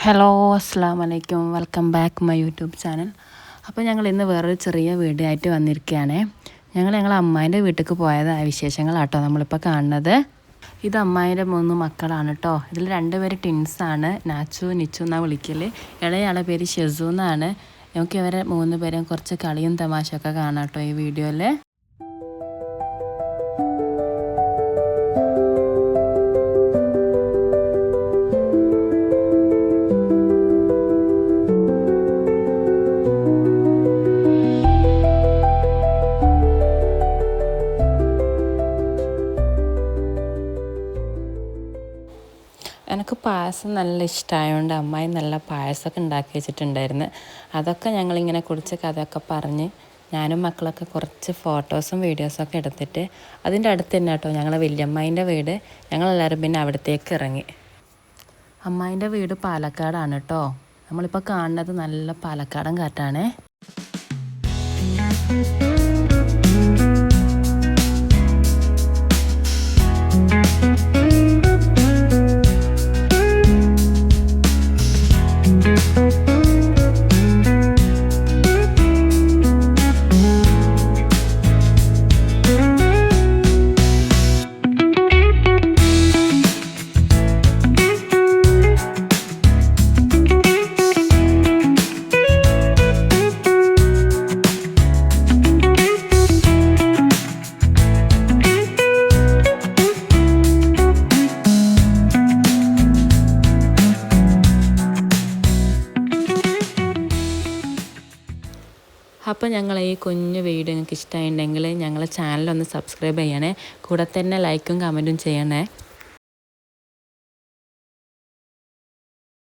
Hello അസ്സലാമു അലൈക്കും welcome back my YouTube channel. അപ്പോൾ ഞങ്ങൾ ഇന്ന് വേറൊരു ചെറിയ വീഡിയോ ആയിട്ട് വന്നിരിക്കുകയാണ്. ഞങ്ങൾ അമ്മായിൻ്റെ വീട്ടിലേക്ക് പോയത് വിശേഷങ്ങളാട്ടോ നമ്മളിപ്പോൾ കാണുന്നത്. ഇത് അമ്മായിൻ്റെ 3 മക്കളാണ് കേട്ടോ. ഇതിൽ 2 പേര് ട്വിൻസാണ്, നാച്ചു നിച്ചു എന്നാണ് വിളിക്കൽ. ഇളയാളുടെ പേര് ഷെസു എന്നാണ്. നമുക്ക് ഇവരെ 3 പേരും കുറച്ച് കളിയും തമാശയൊക്കെ കാണാം കേട്ടോ ഈ വീഡിയോയിൽ. എനിക്ക് പായസം നല്ല ഇഷ്ടമായതുകൊണ്ട് അമ്മായി നല്ല പായസമൊക്കെ ഉണ്ടാക്കി വെച്ചിട്ടുണ്ടായിരുന്നു. അതൊക്കെ ഞങ്ങളിങ്ങനെ കുടിച്ച് കഥയൊക്കെ പറഞ്ഞ് ഞാനും മക്കളൊക്കെ കുറച്ച് ഫോട്ടോസും വീഡിയോസൊക്കെ എടുത്തിട്ട് അതിൻ്റെ അടുത്ത് തന്നെ കേട്ടോ ഞങ്ങളെ വല്യമ്മേൻ്റെ വീട്. ഞങ്ങളെല്ലാവരും പിന്നെ അവിടത്തേക്ക് ഇറങ്ങി. അമ്മായിൻ്റെ വീട് പാലക്കാടാണ് കേട്ടോ. നമ്മളിപ്പോൾ കാണുന്നത് നല്ല പാലക്കാടൻ കാറ്റാണ്. അപ്പോൾ ഞങ്ങളെ ഈ കുഞ്ഞു വീഡിയോ നിങ്ങൾക്ക് ഇഷ്ടമായിട്ടുണ്ടെങ്കിൽ ഞങ്ങളെ ചാനലൊന്ന് സബ്സ്ക്രൈബ് ചെയ്യണേ. കൂടെ തന്നെ ലൈക്കും കമൻറ്റും ചെയ്യണേ.